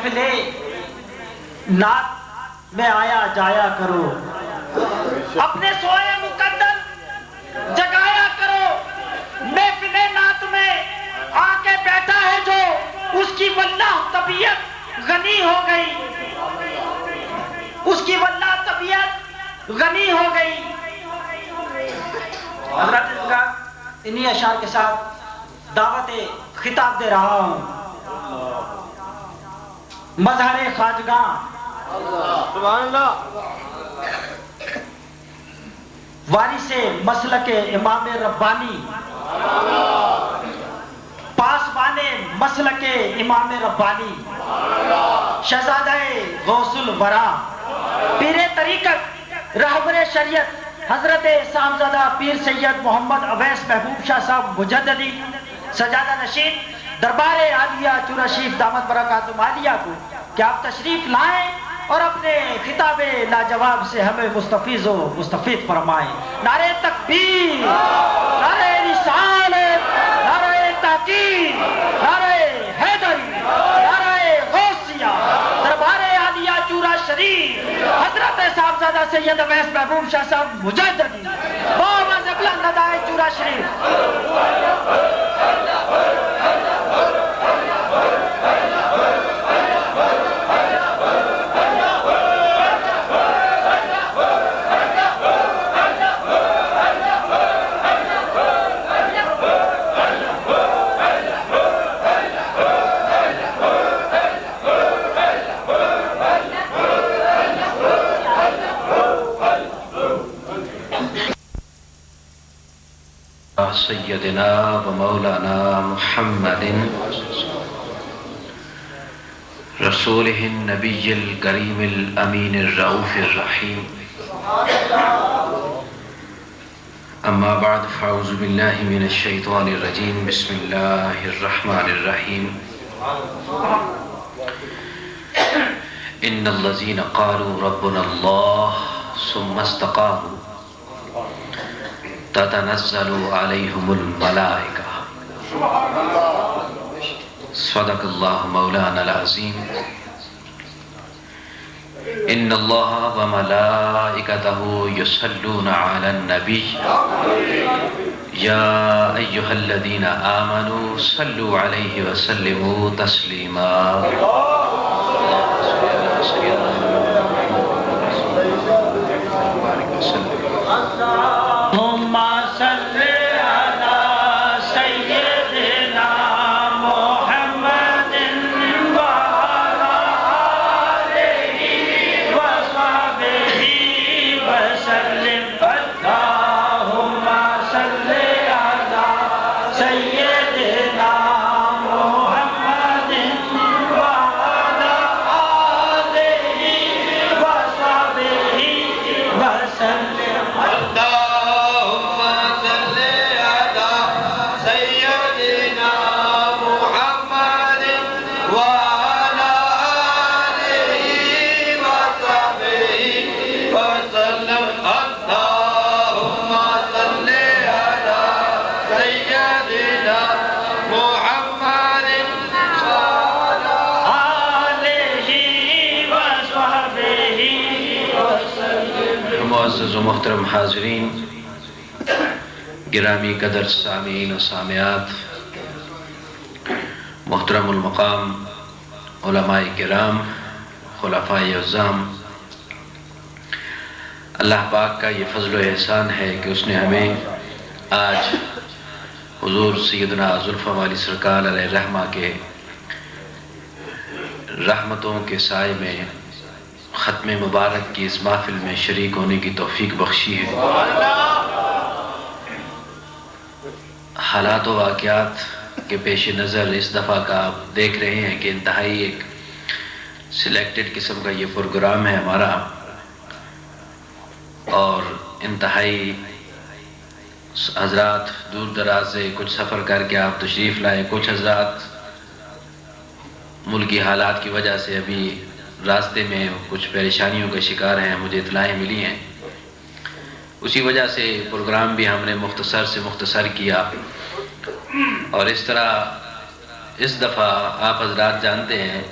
محفل نعت میں آیا جایا کرو، اپنے سوئے مقدر جگایا کرو، محفل نعت میں آ کے بیٹھا ہے جو اس کی واللہ طبیعت غنی ہو گئی، اس کی واللہ طبیعت غنی ہو گئی۔ حضرت انہی اشعار کے ساتھ دعوت خطاب دے رہا ہوں۔ مظہر خواجگاں سبحان اللہ، وارث مسلک امام ربانی، پاسبان مسلک امام ربانی، شہزادہ غوث الورا، پیر طریقت، رہبر شریعت حضرت صاحبزادہ پیر سید محمد اویس محبوب شاہ صاحب مجددی، سجادہ نشین دربار عالیہ چورا شریف دامت برکاتہم عالیہ کو کہ آپ تشریف لائیں اور اپنے خطاب لاجواب سے ہمیں مستفیض و مستفید فرمائیں۔ نعرہ تکبیر، نعرہ رسالت، نعرہ تحقیق، نعرہ حیدری، نعرہ غوثیہ، دربار عالیہ چورا شریف حضرت صاحبزادہ سید اویس محبوب شاہ صاحب مجددی، بابا بلند ندائے چورا شریف۔ سیدنا و مولانا محمد رسولہ النبی الکریم الامین الرؤوف الرحیم، اما بعد فاعوذ باللہ من الشیطان الرجیم، بسم اللہ الرحمن الرحیم۔ ان الذین قالوا ربنا اللہ ثم استقاموا تتنزل علیہم الملائکہ۔ صدق اللہ مولانا العظیم۔ ان اللہ وملائکتہ یصلون علی النبی یا ایہا الذین آمنوا صلوا علیہ وسلموا تسلیما۔ معزز و محترم حاضرین، گرامی قدر سامعین و سامعات، محترم المقام علماء کرام، خلفاء اعظام، اللہ پاک کا یہ فضل و احسان ہے کہ اس نے ہمیں آج حضور سیدنا ذوالفقار والی سرکار علیہ الرحمہ کے رحمتوں کے سائے میں ختم مبارک کی اس محفل میں شریک ہونے کی توفیق بخشی ہے۔ حالات و واقعات کے پیش نظر اس دفعہ کا آپ دیکھ رہے ہیں کہ انتہائی ایک سلیکٹڈ قسم کا یہ پروگرام ہے ہمارا، اور انتہائی حضرات دور دراز سے کچھ سفر کر کے آپ تشریف لائے، کچھ حضرات ملکی حالات کی وجہ سے ابھی راستے میں کچھ پریشانیوں کا شکار ہیں، مجھے اطلاعیں ملی ہیں، اسی وجہ سے پروگرام بھی ہم نے مختصر سے مختصر کیا۔ اور اس طرح اس دفعہ آپ حضرات جانتے ہیں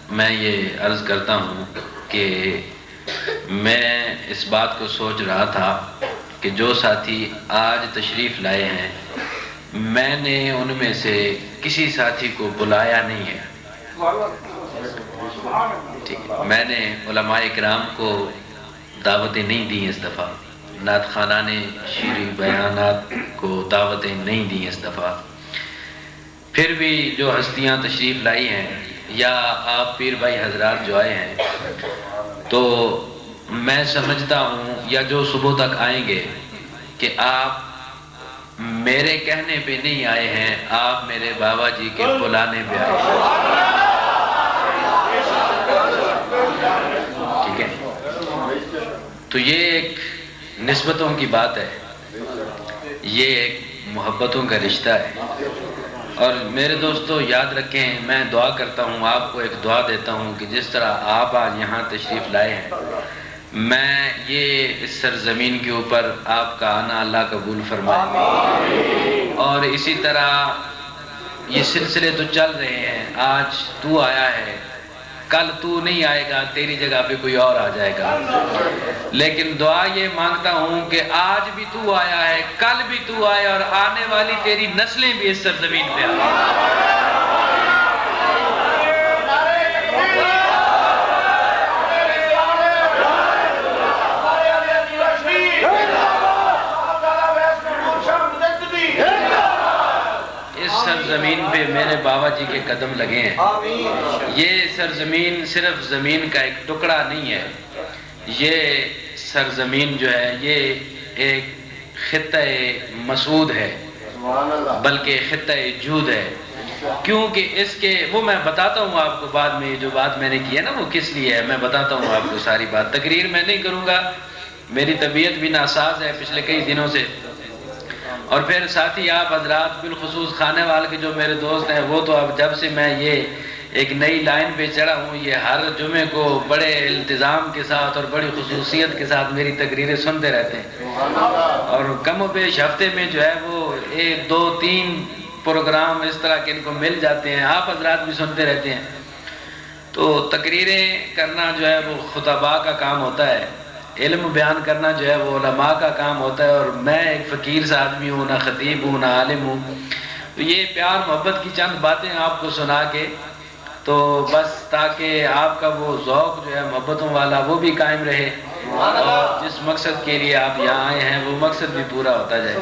میں یہ عرض کرتا ہوں کہ میں اس بات کو سوچ رہا تھا کہ جو ساتھی آج تشریف لائے ہیں میں نے ان میں سے کسی ساتھی کو بلایا نہیں ہے. ٹھیک ہے، میں نے علماء کرام کو دعوتیں نہیں دیں اس دفعہ، نعت خانان شیریں بیانات کو دعوتیں نہیں دیں اس دفعہ. پھر بھی جو ہستیاں تشریف لائی ہیں یا آپ پیر بھائی حضرات جو آئے ہیں تو میں سمجھتا ہوں یا جو صبح تک آئیں گے کہ آپ میرے کہنے پہ نہیں آئے ہیں، آپ میرے بابا جی کے بلانے پہ آئے ہیں. ٹھیک ہے، تو یہ ایک نسبتوں کی بات ہے، یہ ایک محبتوں کا رشتہ ہے. اور میرے دوستو یاد رکھیں، میں دعا کرتا ہوں، آپ کو ایک دعا دیتا ہوں کہ جس طرح آپ آج یہاں تشریف لائے ہیں، میں یہ اس سرزمین کے اوپر آپ کا آنا اللہ قبول فرمائے. اور اسی طرح یہ سلسلے تو چل رہے ہیں، آج تو آیا ہے، کل تو نہیں آئے گا، تیری جگہ پہ کوئی اور آ جائے گا. لیکن دعا یہ مانگتا ہوں کہ آج بھی تو آیا ہے، کل بھی تو آئے اور آنے والی تیری نسلیں بھی اس سرزمین پہ آئیں. سرزمین پہ میرے بابا جی کے قدم لگے ہیں. یہ سرزمین صرف زمین کا ایک ٹکڑا نہیں ہے، یہ سرزمین جو ہے یہ ایک خطہ مسعود ہے، بلکہ خطہ جود ہے. کیونکہ اس کے وہ میں بتاتا ہوں آپ کو بعد میں، جو بات میں نے کی ہے نا وہ کس لیے ہے، میں بتاتا ہوں آپ کو ساری بات. تقریر میں نہیں کروں گا، میری طبیعت بھی ناساز ہے پچھلے کئی دنوں سے. اور پھر ساتھی آپ حضرات بالخصوص خانے والے کے جو میرے دوست ہیں وہ تو اب جب سے میں یہ ایک نئی لائن پہ چڑھا ہوں یہ ہر جمعے کو بڑے التزام کے ساتھ اور بڑی خصوصیت کے ساتھ میری تقریریں سنتے رہتے ہیں. اور کم و بیش ہفتے میں جو ہے وہ 1 2 3 پروگرام اس طرح کے ان کو مل جاتے ہیں، آپ حضرات بھی سنتے رہتے ہیں. تو تقریریں کرنا جو ہے وہ خطباء کا کام ہوتا ہے، علم بیان کرنا جو ہے وہ علماء کا کام ہوتا ہے. اور میں ایک فقیر سا آدمی ہوں، نہ خطیب ہوں نہ عالم ہوں. تو یہ پیار محبت کی چند باتیں آپ کو سنا کے تو بس تاکہ آپ کا وہ ذوق جو ہے محبتوں والا وہ بھی قائم رہے اور جس مقصد کے لیے آپ یہاں آئے ہیں وہ مقصد بھی پورا ہوتا جائے.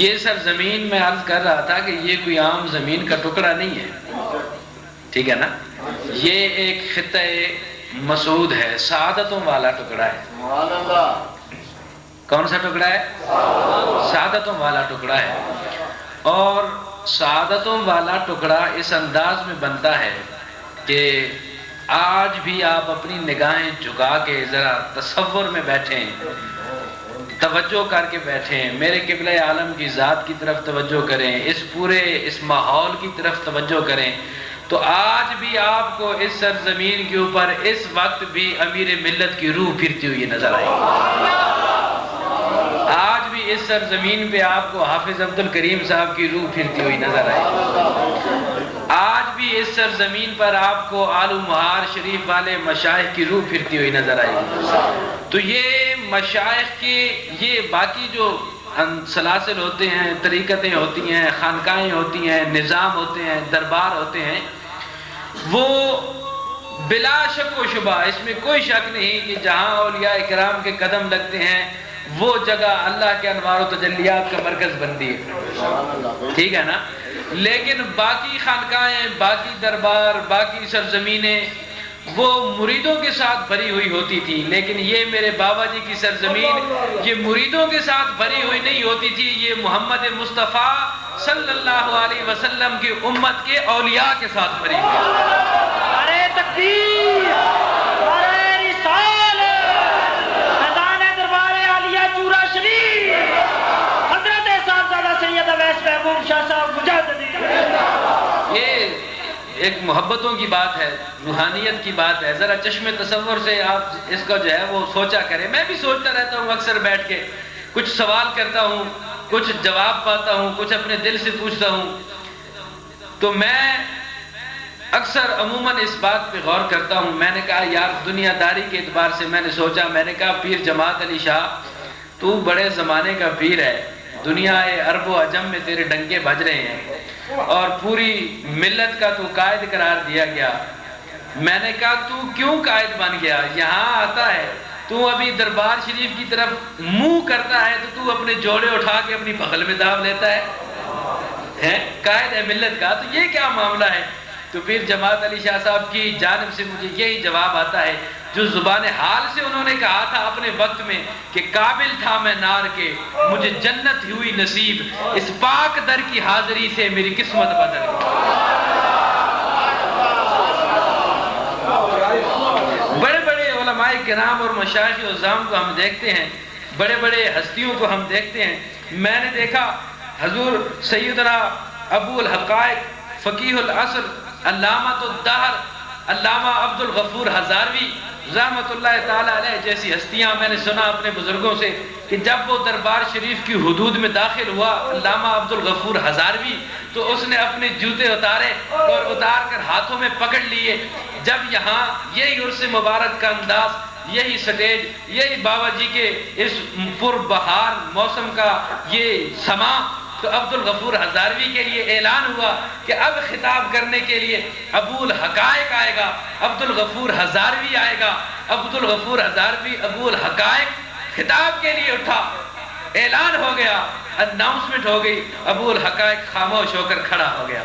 یہ سرزمین میں عرض کر رہا تھا کہ یہ کوئی عام زمین کا ٹکڑا نہیں ہے، ٹھیک ہے نا، یہ ایک خطہ مسعود ہے، سعادتوں والا ٹکڑا ہے. کون سا ٹکڑا ہے؟ سعادتوں والا ٹکڑا ہے. اور سعادتوں والا ٹکڑا اس انداز میں بنتا ہے کہ آج بھی آپ اپنی نگاہیں جھکا کے ذرا تصور میں بیٹھیں، توجہ کر کے بیٹھیں، میرے قبلہ عالم کی ذات کی طرف توجہ کریں، اس پورے اس ماحول کی طرف توجہ کریں. تو آج بھی آپ کو اس سرزمین کے اوپر اس وقت بھی امیر ملت کی روح پھرتی ہوئی نظر آئے گی. آج بھی اس سرزمین پہ آپ کو حافظ عبد الکریم صاحب کی روح پھرتی ہوئی نظر آئے گی. آج بھی اس سرزمین پر آپ کو آل مہار شریف والے مشائخ کی روح پھرتی ہوئی نظر آئے گی. تو یہ مشائخ کے یہ باقی جو سلاسل ہوتے ہیں، طریقتیں ہوتی ہیں، خانقاہیں ہوتی ہیں، نظام ہوتے ہیں، دربار ہوتے ہیں، وہ بلا شک و شبہ اس میں کوئی شک نہیں کہ جہاں اولیاء کرام کے قدم لگتے ہیں وہ جگہ اللہ کے انوار و تجلیات کا مرکز بنتی ہے، ٹھیک ہے نا. لیکن باقی خانقاہیں، باقی دربار، باقی سرزمینیں وہ مریدوں کے ساتھ بھری ہوئی ہوتی تھی، لیکن یہ میرے بابا جی کی سرزمین یہ مریدوں کے ساتھ بھری ہوئی نہیں ہوتی تھی، یہ محمد مصطفیٰ صلی اللہ علیہ وسلم کی امت کے اولیاء کے ساتھ بھری ہوئی. نعرہ تکبیر، نعرہ رسالت، خزانہ دربار عالیہ چورا شریف، حضرت صاحبزادہ سید اویس محبوب شاہ صاحب مجدد. یہ ایک محبتوں کی بات ہے، روحانیت کی بات ہے. ذرا چشم تصور سے آپ اس کو جو ہے وہ سوچا کریں. میں بھی سوچتا رہتا ہوں اکثر بیٹھ کے، کچھ سوال کرتا ہوں، کچھ جواب پاتا ہوں، کچھ اپنے دل سے پوچھتا ہوں. تو میں اکثر عموماً اس بات پہ غور کرتا ہوں. میں نے کہا یار دنیا داری کے اعتبار سے میں نے سوچا، میں نے کہا پیر جماعت علی شاہ تو بڑے زمانے کا پیر ہے، دنیا عرب و عجم میں تیرے ڈنکے بج رہے ہیں اور پوری ملت کا تو قائد قرار دیا گیا. میں نے کہا تو کیوں قائد بن گیا؟ یہاں آتا ہے تو ابھی دربار شریف کی طرف منہ کرتا ہے تو اپنے جوڑے اٹھا کے اپنی بغل میں داب لیتا ہے، قائد ہے ملت کا، تو یہ کیا معاملہ ہے؟ تو پھر جماعت علی شاہ صاحب کی جانب سے مجھے یہی جواب آتا ہے جو زبان حال سے انہوں نے کہا تھا اپنے وقت میں کہ قابل تھا میں نار کے، مجھے جنت ہوئی نصیب، اس پاک در کی حاضری سے میری قسمت بدل گئی. بڑے بڑے علماء کرام اور مشایخ عظام کو ہم دیکھتے ہیں، بڑے بڑے ہستیوں کو ہم دیکھتے ہیں. میں نے دیکھا حضور سیدنا ابو الحقائق فقیہ العصر علامۃ الدہر علامہ عبد الغفور ہزاروی رحمۃ اللہ تعالی علیہ جیسی ہستیاں، میں نے سنا اپنے بزرگوں سے کہ جب وہ دربار شریف کی حدود میں داخل ہوا علامہ عبد الغفور ہزاروی تو اس نے اپنے جوتے اتارے اور اتار کر ہاتھوں میں پکڑ لیے. جب یہاں یہی عرس مبارک کا انداز، یہی سٹیج، یہی بابا جی کے اس پر بہار موسم کا یہ سما، تو عبد الغفور ہزاروی کے لیے اعلان ہوا کہ اب خطاب کرنے کے لیے ابو الحقائق آئے گا، عبد الغفور ہزاروی آئے گا. عبد الغفور ہزاروی ابو الحقائق خطاب کے لیے اٹھا، اعلان ہو گیا، اناؤنسمنٹ ہو گئی. ابو الحقائق خاموش ہو کر کھڑا ہو گیا،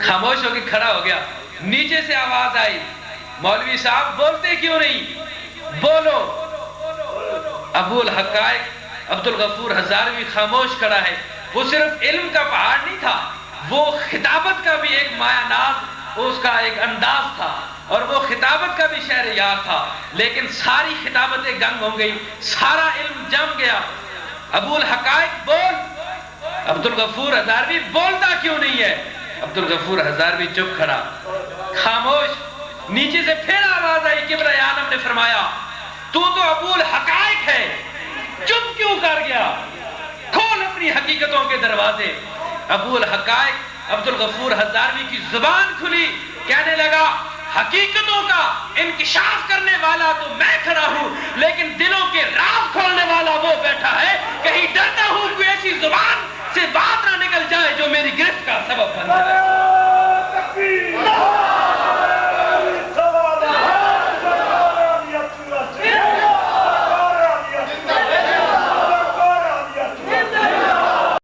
خاموش ہو کے کھڑا ہو گیا. نیچے سے آواز آئی، مولوی صاحب بولتے کیوں نہیں؟ بولو. ابو الحقائق عبد الغفور ہزاروی خاموش کھڑا ہے. وہ صرف علم کا پہاڑ نہیں تھا، وہ خطابت کا بھی ایک مایہ ناز اس کا ایک انداز تھا اور وہ خطابت کا بھی شہر یار تھا. لیکن ساری خطابتیں گنگ ہو گئی، سارا علم جم گیا. ابو الحقائق بول. عبد الغفور ہزاروی بولتا کیوں نہیں ہے؟ عبد الغفور ہزاروی چپ کھڑا، خاموش. نیچے سے پھر آواز آئی، کبریٰ عالم نے فرمایا تو ابو الحقائق ہے، چپ کیوں کر گیا؟ کھول اپنی حقیقتوں کے دروازے. ابو الحقائق عبد الغفور ہزاروی کی زبان کھلی، کہنے لگا حقیقتوں کا انکشاف کرنے والا تو میں کھڑا ہوں، لیکن دلوں کے راز کھولنے والا وہ بیٹھا ہے. کہیں ڈرتا ہوں کوئی ایسی زبان سے بات نہ نکل جائے جو میری گرفت کا سبب بن جائے.